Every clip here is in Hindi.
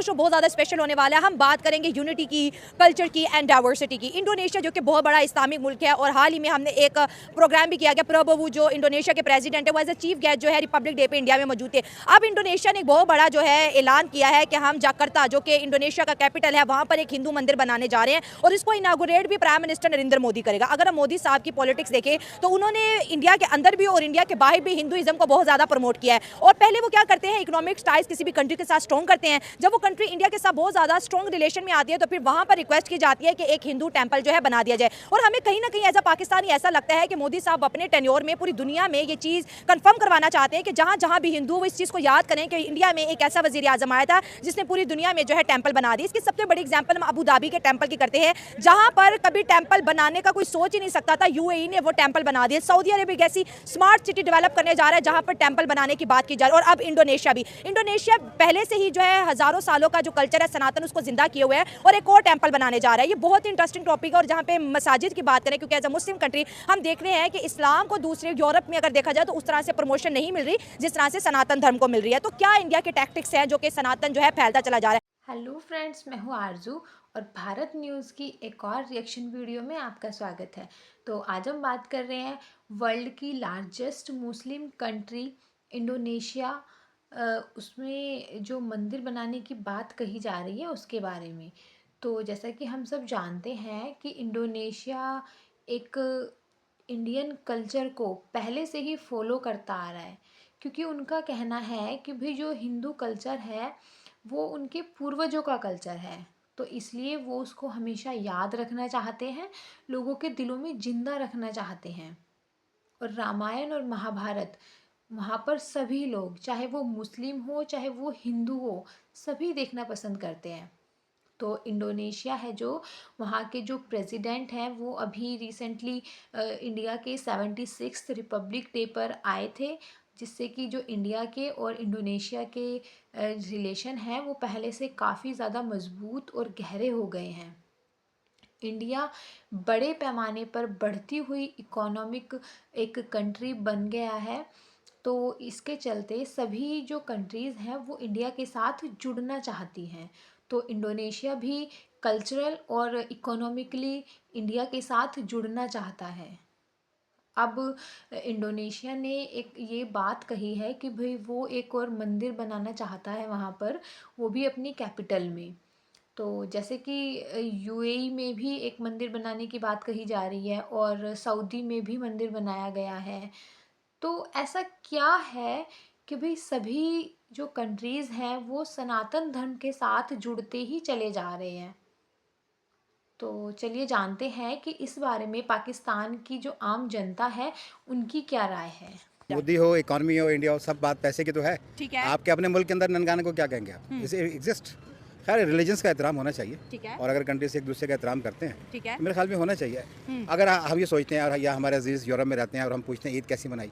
शो बहुत ज़्यादा स्पेशल होने वाला है। हम बात करेंगे यूनिटी की, कल्चर की एंड डाइवर्सिटी की। इंडोनेशिया जो कि बहुत बड़ा इस्लामिक मुल्क है और हाल ही में हमने एक प्रोग्राम भी किया गया। प्रबोवो जो इंडोनेशिया के प्रेसिडेंट है वो एज ए चीफ गेस्ट जो है रिपब्लिक डे पे इंडिया में मौजूद थे। अब इंडोनेशिया ने एक बहुत बड़ा जो है ऐलान किया है कि हम जकार्ता जो कि इंडोनेशिया का कैपिटल है वहाँ पर एक हिंदू मंदिर बनाने जा रहे हैं और इसको इनागोरेट भी प्राइम मिनिस्टर नरेंद्र मोदी करेगा। अगर हम मोदी साहब की पॉलिटिक्स देखें तो उन्होंने इंडिया के अंदर भी और इंडिया के बाहर भी हिंदुइज्म को बहुत ज़्यादा प्रमोट किया है। और पहले वो क्या करते हैं, इकोनॉमिक टाइज किसी भी कंट्री के साथ स्ट्रॉन्ग करते हैं। जब वो कंट्री इंडिया के साथ बहुत ज़्यादा स्ट्रॉन्ग रिलेशन में आती है तो फिर वहाँ पर रिक्वेस्ट की जाती है कि एक हिंदू टेंपल जो है बना दिया जाए। और हमें कहीं ना कहीं एज अ पाकिस्तानी ऐसा लगता है कि मोदी साहब अपने टेन्योर में पूरी दुनिया में ये चीज़ कंफर्म करवाना चाहते हैं कि जहाँ जहाँ भी हिंदू वो इस चीज़ को याद करें कि इंडिया में एक ऐसा वजीर आजम आया था जिसने पूरी दुनिया में जो है टेंपल बना दी। इसकी सबसे बड़ी एग्जाम्पल हम अबू धाबी के टेंपल की करते हैं, जहाँ पर कभी टेंपल बनाने का कोई सोच ही नहीं सकता था, यूएई ने वो टेंपल बना दिया। सऊदी अरेबिया ऐसी स्मार्ट सिटी डेवलप करने जा रहा है जहाँ पर टेंपल बनाने की बात की जा रही है। और अब इंडोनेशिया पहले से ही जो है हज़ारों सालों का जो कल्चर है सनातन उसको जिंदा किए हुए है और एक और टेंपल बनाने जा रहा है। ये बहुत ही इंटरेस्टिंग टॉपिक है। और जहाँ पे मसाजिद की बात करें, क्योंकि एज अ मुस्लिम कंट्री हम देख रहे हैं कि इस्लाम को दूसरे यूरोप में अगर देखा जाए तो उस तरह से प्रमोशन नहीं मिल रही जिस तरह से सनातन धर्म को मिल रही है। तो क्या इंडिया के टैक्टिक्स हैं जो कि सनातन जो है फैलता चला जा रहा है। हेलो फ्रेंड्स, मैं हूँ आरजू और भारत न्यूज़ की एक और रिएक्शन वीडियो में आपका स्वागत है। तो आज हम बात कर रहे हैं वर्ल्ड की लार्जेस्ट मुस्लिम कंट्री इंडोनेशिया, उसमें जो मंदिर बनाने की बात कही जा रही है उसके बारे में। तो जैसा कि हम सब जानते हैं कि इंडोनेशिया एक इंडियन कल्चर को पहले से ही फॉलो करता आ रहा है, क्योंकि उनका कहना है कि भाई जो हिंदू कल्चर है वो उनके पूर्वजों का कल्चर है, तो इसलिए वो उसको हमेशा याद रखना चाहते हैं, लोगों के दिलों में जिंदा रखना चाहते हैं। और रामायण और महाभारत वहाँ पर सभी लोग, चाहे वो मुस्लिम हो चाहे वो हिंदू हो, सभी देखना पसंद करते हैं। तो इंडोनेशिया है जो, वहाँ के जो प्रेसिडेंट हैं वो अभी रिसेंटली इंडिया के 76th रिपब्लिक डे पर आए थे, जिससे कि जो इंडिया के और इंडोनेशिया के रिलेशन हैं वो पहले से काफ़ी ज़्यादा मजबूत और गहरे हो गए हैं। इंडिया बड़े पैमाने पर बढ़ती हुई इकोनॉमिक एक कंट्री बन गया है, तो इसके चलते सभी जो कंट्रीज़ हैं वो इंडिया के साथ जुड़ना चाहती हैं। तो इंडोनेशिया भी कल्चरल और इकोनॉमिकली इंडिया के साथ जुड़ना चाहता है। अब इंडोनेशिया ने एक ये बात कही है कि भाई वो एक और मंदिर बनाना चाहता है वहाँ पर, वो भी अपनी कैपिटल में। तो जैसे कि यूएई में भी एक मंदिर बनाने की बात कही जा रही है और सऊदी में भी मंदिर बनाया गया है। तो ऐसा क्या है कि भाई सभी जो कंट्रीज़ हैं वो सनातन धर्म के साथ जुड़ते ही चले जा रहे हैं। तो चलिए जानते हैं कि इस बारे में पाकिस्तान की जो आम जनता है उनकी क्या राय है। मोदी हो, इकोनॉमी हो, इंडिया हो, सब बात पैसे की तो है। ठीक है। आपके अपने मुल्क के अंदर ननकाने को क्या कहेंगे आप? इसे एग्जिस्ट। खैर रिलीजन्स का एहतराम होना चाहिए। ठीक है। और अगर कंट्रीज एक दूसरे का एहतराम करते हैं ठीक है। तो मेरे ख्याल में होना चाहिए। अगर हम ये सोचते हैं और या हमारे अजीज़ यूरोप में रहते हैं और हम पूछते हैं ईद कैसी मनाई,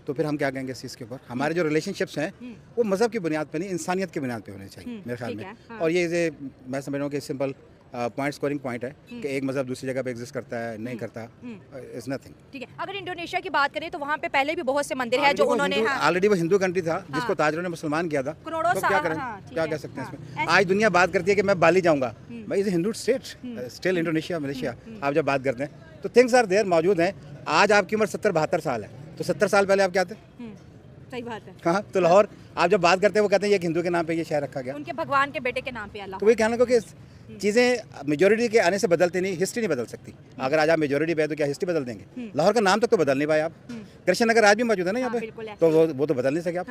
तो फिर हम क्या कहेंगे इस चीज़ के ऊपर? हमारे जो रिलेशनशिप्स हैं वो मज़हब की बुनियाद पर नहीं, इंसानियत की बुनियाद पर होने चाहिए मेरे ख्याल में। हाँ। और ये मैं समझ रहा हूँ कि सिंपल पॉइंट स्कोरिंग पॉइंट है कि एक मज़हब दूसरी जगह पे एग्जिस्ट करता है नहीं करता, इज नथिंग। ठीक है। अगर इंडोनेशिया की बात करें तो वहाँ पे पहले भी बहुत से मंदिर है जो उन्होंने ऑलरेडी वो हिंदू कंट्री था जिसको ताजरों ने मुसलमान किया था। करोड़ों तो क्या करें, क्या कह सकते हैं इसमें? आज दुनिया बात करती है कि मैं बाली जाऊंगा, भाई is Hindu state still Indonesia Malaysia. आप जब बात करते हैं तो थिंग्स आर देयर, मौजूद हैं। आज आपकी उम्र 70-72 साल है, तो 70 साल पहले आप क्या थे? सही बात है। हाँ, तो लाहौर आप जब बात करते हैं वो कहते हैं ये एक हिंदू के नाम पे ये शहर रखा गया, उनके भगवान के बेटे के नाम पे अल्लाह। तो वही कहने को कि चीज़ें मेजोरिटी के आने से बदलती नहीं, हिस्ट्री नहीं बदल सकती। अगर आज आप मेजोरिटी पे है तो क्या हिस्ट्री बदल देंगे? लाहौर का नाम तक तो बदल नहीं पाए आप। कृष्ण नगर आज भी मौजूद है ना यहाँ पे, तो वो तो बदल नहीं सके आप।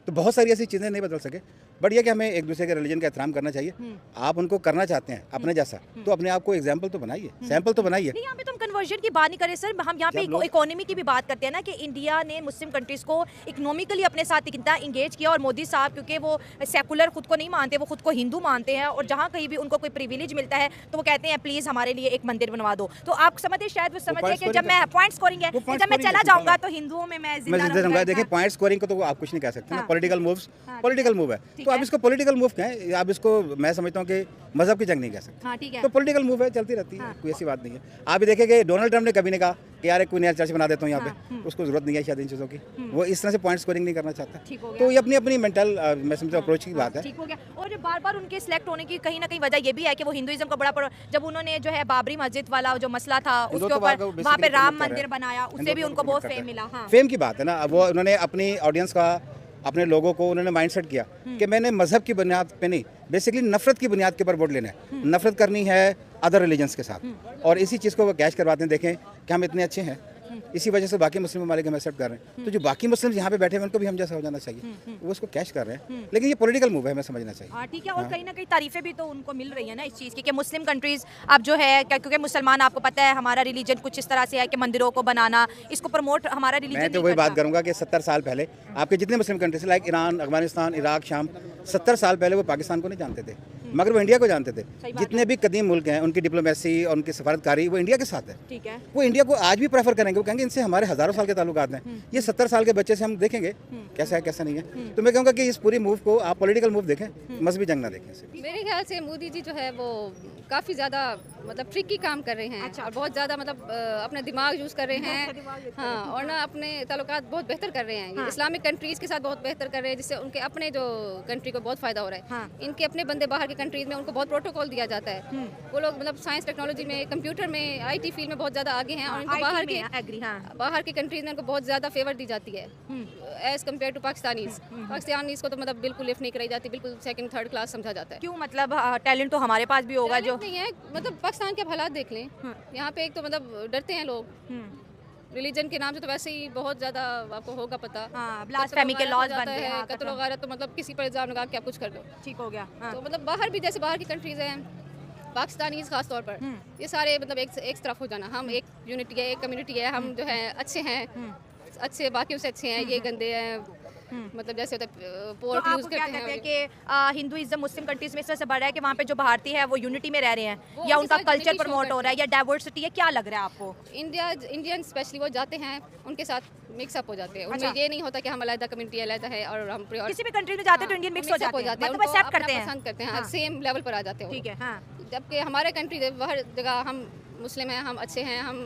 तो बहुत सारी ऐसी चीज़ें नहीं बदल सके। बट ये कि हमें एक दूसरे के रिलीजन का एहतराम करना चाहिए। आप उनको करना चाहते हैं अपने जैसा, तो अपने आप को एग्जाम्पल तो बनाइए, सैंपल तो बनाइए। नहीं, यहाँ पे तो हम कन्वर्जन की बात नहीं करें सर, हम यहाँ पे इकोनॉमी की भी बात करते हैं ना कि इंडिया ने मुस्लिम कंट्रीज को इकोनॉमिकली अपने साथ कितना इंगेज किया। और मोदी साहब क्योंकि वो सेकुलर खुद को नहीं मानते, वो खुद को हिंदू मानते हैं, और जहाँ कहीं भी उनको कोई प्रिविलेज मिलता है तो वो कहते हैं प्लीज हमारे लिए एक मंदिर बनवा दो। तो आप समझते शायद वो समझते कि जब मैं पॉइंट स्कोरिंग है, जब मैं चला जाऊंगा तो हिंदुओं में मैं जिंदा रहूंगा। देखिए पॉइंट स्कोरिंग को तो आप कुछ नहीं कह सकते ना, पॉलिटिकल मूव्स पॉलिटिकल मूव है, तो आप इसको पॉलिटिकल मूव कहें, आप इसको मैं समझता हूँ कि मजहब की जंग नहीं कह सकते। हाँ, ठीक है। तो पॉलिटिकल मूव है, चलती रहती है, कोई ऐसी बात नहीं है। आप भी देखेंगे डोनाल्ड ट्रंप ने कभी नहीं कहा कि यार एक कोई नया चर्च बना देता हूँ यहाँ पे, उसको जरूरत नहीं है शायद इन चीज़ों की। वो इस तरह से पॉइंट स्कोरिंग नहीं करना चाहता। ठीक हो गया। तो ये अपनी अपनी मेंटल मैं समझता अप्रोच की बात है। ठीक हो गया। और बार बार उनके सिलेक्ट होने की कहीं ना कहीं वजह ये भी है कि वो हिंदुइज्म का बड़ा जब उन्होंने जो है बाबरी मस्जिद वाला जो मसला था उसके ऊपर वहाँ पे राम मंदिर बनाया, उससे भी उनको बहुत फेम मिला। हाँ। फेम की बात है ना। अब वो उन्होंने अपनी ऑडियंस का, अपने लोगों को उन्होंने माइंडसेट किया कि मैंने मजहब की बुनियाद पे नहीं, बेसिकली नफरत की बुनियाद के ऊपर वोट लेना है। नफरत करनी है अदर रिलीजन्स के साथ, और इसी चीज़ को वो कैच करवाते हैं। देखें कि हम इतने अच्छे हैं, इसी वजह से बाकी मुस्लिम ममालिक हमें एक्सेप्ट कर रहे हैं। तो जो बाकी मुस्लिम यहाँ पे बैठे हैं उनको भी हम जैसा हो जाना चाहिए, वो उसको कैच कर रहे हैं। लेकिन ये पॉलिटिकल मूव है, हमें समझना चाहिए। हाँ ठीक है। और कहीं ना कहीं तारीफें भी तो उनको मिल रही है ना इस चीज़ की कि मुस्लिम कंट्रीज अब जो है क्योंकि मुसलमान, आपको पता है हमारा रिलीजन कुछ इस तरह से है कि मंदिरों को बनाना, इसको प्रमोट हमारा रिलीजन मैं तो वही बात करूंगा कि 70 साल पहले आपके जितने Muslim countries like Iran, Afghanistan, Iraq, शाम, 70 साल पहले वो पाकिस्तान को नहीं जानते थे, मगर वो इंडिया को जानते थे। जितने भी कदीम मुल्क हैं उनकी डिप्लोमेसी और उनकी सफारतकारी वो इंडिया के साथ है। ठीक है। वो इंडिया को आज भी प्रेफर करेंगे, वो कहेंगे इनसे हमारे हज़ारों साल के ताल्लुकात हैं। ये 70 साल के बच्चे से हम देखेंगे कैसा है कैसा नहीं है। तो मैं कहूँगा कि इस पूरी मूव को आप पॉलिटिकल मूव देखें, मजहबी जंग ना देखें सिर्फ। मेरे ख्याल से मोदी जी जो है वो काफ़ी ज़्यादा मतलब ट्रिकी काम कर रहे हैं। अच्छा। और बहुत ज़्यादा मतलब अपना दिमाग यूज़ कर रहे हैं। हाँ, और ना अपने ताल्लुकात बहुत बेहतर कर रहे हैं। ये इस्लामिक कंट्रीज़ के साथ बहुत बेहतर कर रहे हैं, जिससे उनके अपने जो कंट्री को बहुत फ़ायदा हो रहा है। हाँ। इनके अपने बंदे बाहर की कंट्रीज़ में उनको बहुत प्रोटोकॉल दिया जाता है। वो लोग मतलब साइंस टेक्नोलॉजी में, कंप्यूटर में, IT फील्ड में बहुत ज़्यादा आगे हैं, और इनको बाहर की कंट्रीज़ में इनको बहुत ज़्यादा फेवर दी जाती है एज़ कम्पेयर टू पाकिस्तानीज़ को तो मतलब बिल्कुल लिफ्ट नहीं कराई जाती, बिल्कुल सेकंड थर्ड क्लास समझा जाता है। क्यों? मतलब टैलेंट तो हमारे पास भी होगा जो नहीं है, मतलब पाकिस्तान के अब हालात देख लें। यहाँ पे एक तो मतलब डरते हैं लोग रिलीजन के नाम से, तो वैसे ही बहुत ज़्यादा आपको होगा पता। हाँ, ब्लास्फेमी के लॉज बन गए। हाँ, कत्ल वगैरह, तो मतलब किसी पर इल्ज़ाम लगा के आप कुछ कर दो। ठीक हो गया। हाँ। तो मतलब बाहर भी जैसे बाहर की कंट्रीज़ हैं, पाकिस्तानीज़ खास तौर पर, ये सारे मतलब एक तरफ हो जाना। हम एक यूनिटी है, एक कम्युनिटी है, हम जो है अच्छे हैं, अच्छे बाकियों से अच्छे हैं, ये गंदे हैं। मतलब जैसे होता है तो पोर्क आपको यूज़ क्या करते कहते हैं हैं। कि हिंदुइज्म मुस्लिम कंट्रीज में इस तरह से बढ़ रहा है कि वहाँ पे जो भारतीय है वो यूनिटी में रह रहे हैं, वो या उनके उनका साथ कल्चर unity show प्रमोट हो रहा है, या डाइवर्सिटी है? क्या लग रहा है आपको? इंडियन स्पेशली वो जाते हैं, उनके साथ मिक्सअप हो जाते हैं। अच्छा। उनमें ये नहीं होता कि हम अलग कम्युनिटी अलग है और हम प्योर किसी भी कंट्री में जाते हैं तो इंडियन मिक्स हो जाते हैं, मतलब उनको एक्सेप्ट अपना करते हैं। पसंद करते हैं, हाँ। सेम लेवल पर आ जाते हैं वो ठीक है। हाँ। लोग। जबकि हमारे कंट्री हर जगह हम मुस्लिम हैं, हम अच्छे हैं, हम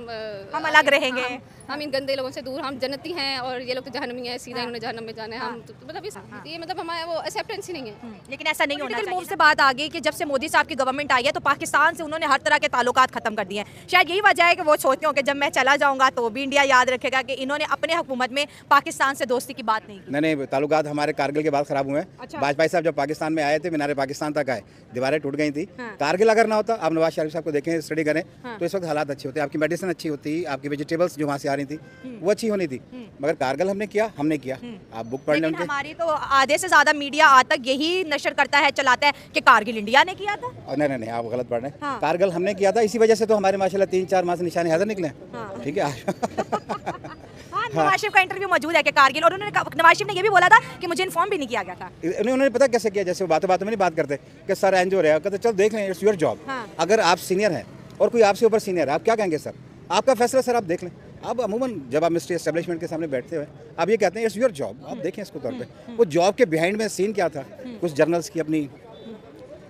अलग रहेंगे। हम इन गंदे लोगों से दूर, हम जन्नती हैं, और ये लोग तो जहन्नमी हैं, सीधा इन्होंने जहन्नम में जाना है। हम तो मतलब ये मतलब हमारा वो एक्सेप्टेंस ही नहीं है। लेकिन ऐसा नहीं होना चाहिए। मूव से बात आ गई कि जब से मोदी साहब की गवर्नमेंट आई है तो पाकिस्तान से उन्होंने हर तरह के ताल्लुकात खत्म कर दिए हैं। शायद यही वजह है कि वो सोचते हो कि जब मैं चला जाऊंगा तो भी इंडिया याद रखेगा कि इन्होंने अपने हुकूमत में पाकिस्तान से दोस्ती की बात नहीं की। नहीं, ताल्लुकात हमारे कारगिल के बाद खराब हुए हैं। अच्छा। वाजपेयी साहब जब पाकिस्तान में आए थे, मीनारे पाकिस्तान तक आए, दीवारें टूट गई थी। हाँ। कारगिल अगर ना होता, आप नवाज शरीफ साहब को देखें, स्टडी करें, तो इस वक्त हालात अच्छे होते, आपकी मेडिसिन अच्छी होती, आपकी वेजिटेबल्स जो वहाँ से आ रही थी वो अच्छी होनी थी। मगर कारगिल हमने किया। आप बुक पढ़ लें लेकिन उनके। हमारी तो आधे से ज्यादा मीडिया आज तक यही नशर करता है, चलाता है कि कारगिल इंडिया ने किया था। और नहीं, आप गलत पढ़ रहे हैं। हाँ। कारगिल हमने किया था, इसी वजह से तो हमारे माशाल्लाह 3-4 माह से निशाने हाजिर निकले। हाँ। ठीक है। हाँ, नवाज शरीफ का इंटरव्यू मौजूद है कि कारगिल, और उन्होंने नवाज शरीफ ने ये भी बोला था कि मुझे इन्फॉर्म भी नहीं किया गया था। उन्होंने पता कैसे किया, जैसे वो बातों बातों में नहीं बात करते कि सर एंज हो रहा है, कहते चल देख लें, इट्स योर जॉब। हाँ। अगर आप सीनियर हैं और कोई आपसे ऊपर सीनियर है, आप क्या कहेंगे सर? आपका फैसला सर, आप देख लें। अब अमूमन जब आप मिनिस्ट्री एस्टेब्लिशमेंट के सामने बैठते हुए आप ये कहते हैं इट्स योर जॉब, आप देखें इसको तौर पे। वो जॉब के बिहाइंड में सीन क्या था, कुछ जर्नल्स की अपनी,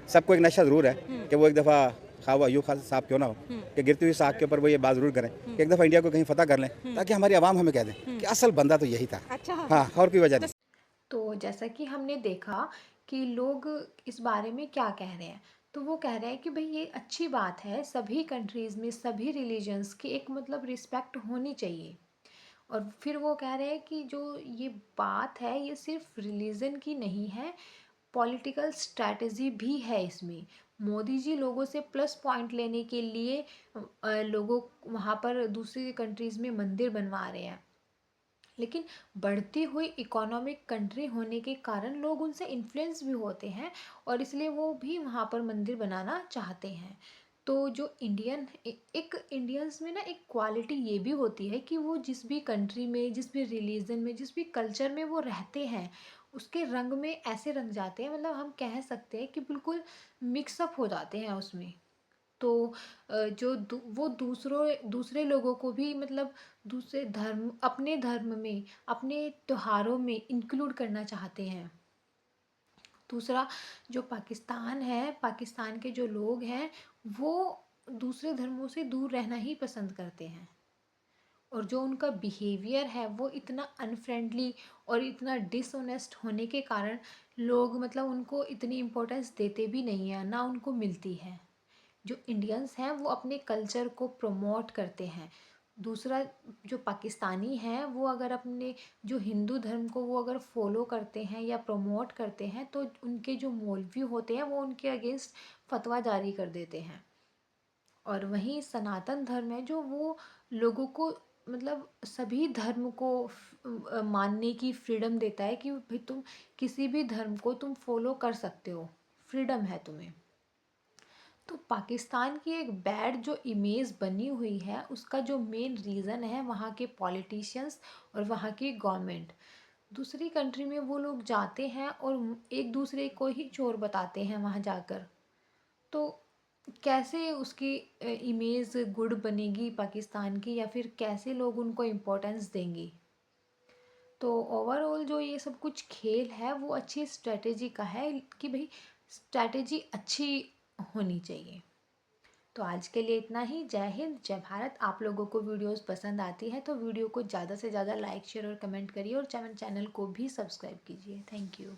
सबको एक नशा ज़रूर है कि वो एक दफ़ा खावा यूँ खा साहब क्यों ना हो कि गिरती हुई साख के ऊपर वो ये बात ज़रूर करें कि एक दफ़ा इंडिया को कहीं फतह कर लें, ताकि हमारी आवाम हमें कह दें कि असल बंदा तो यही था। अच्छा। हाँ, और कोई वजह नहीं। तो जैसा कि हमने देखा कि लोग इस बारे में क्या कह रहे हैं, तो वो कह रहे हैं कि भाई ये अच्छी बात है, सभी कंट्रीज़ में सभी रिलीजन्स की एक मतलब रिस्पेक्ट होनी चाहिए। और फिर वो कह रहे हैं कि जो ये बात है ये सिर्फ रिलीजन की नहीं है, पॉलिटिकल स्ट्रैटेजी भी है इसमें। मोदी जी लोगों से प्लस पॉइंट लेने के लिए लोगों वहाँ पर दूसरी कंट्रीज़ में मंदिर बनवा रहे हैं, लेकिन बढ़ती हुई इकोनॉमिक कंट्री होने के कारण लोग उनसे इन्फ्लुएंस भी होते हैं, और इसलिए वो भी वहाँ पर मंदिर बनाना चाहते हैं। तो जो एक इंडियंस में ना एक क्वालिटी ये भी होती है कि वो जिस भी कंट्री में, जिस भी रिलीजन में, जिस भी कल्चर में वो रहते हैं, उसके रंग में ऐसे रंग जाते हैं, मतलब हम कह सकते हैं कि बिल्कुल मिक्सअप हो जाते हैं उसमें। तो वो दूसरे लोगों को भी मतलब दूसरे धर्म, अपने धर्म में, अपने त्योहारों में इंक्लूड करना चाहते हैं। दूसरा, जो पाकिस्तान है, पाकिस्तान के जो लोग हैं वो दूसरे धर्मों से दूर रहना ही पसंद करते हैं। और जो उनका बिहेवियर है वो इतना अनफ्रेंडली और इतना डिसऑनेस्ट होने के कारण लोग मतलब उनको इतनी इम्पोर्टेंस देते भी नहीं हैं, ना उनको मिलती है। जो इंडियंस हैं वो अपने कल्चर को प्रमोट करते हैं। दूसरा, जो पाकिस्तानी हैं वो अगर अपने जो हिंदू धर्म को वो अगर फॉलो करते हैं या प्रमोट करते हैं तो उनके जो मौलवी होते हैं वो उनके अगेंस्ट फतवा जारी कर देते हैं। और वहीं सनातन धर्म है जो वो लोगों को मतलब सभी धर्म को मानने की फ्रीडम देता है कि भाई तुम किसी भी धर्म को तुम फॉलो कर सकते हो, फ्रीडम है तुम्हें। तो पाकिस्तान की एक बैड जो इमेज बनी हुई है उसका जो मेन रीज़न है वहाँ के पॉलिटिशियंस और वहाँ की गवर्नमेंट। दूसरी कंट्री में वो लोग जाते हैं और एक दूसरे को ही चोर बताते हैं वहाँ जाकर। तो कैसे उसकी इमेज गुड बनेगी पाकिस्तान की, या फिर कैसे लोग उनको इम्पोर्टेंस देंगे। तो ओवरऑल जो ये सब कुछ खेल है वो अच्छी स्ट्रेटेजी का है कि भाई स्ट्रेटेजी अच्छी होनी चाहिए। तो आज के लिए इतना ही। जय हिंद, जय भारत। आप लोगों को वीडियोस पसंद आती है तो वीडियो को ज़्यादा से ज़्यादा लाइक शेयर और कमेंट करिए और चैनल को भी सब्सक्राइब कीजिए। Thank you.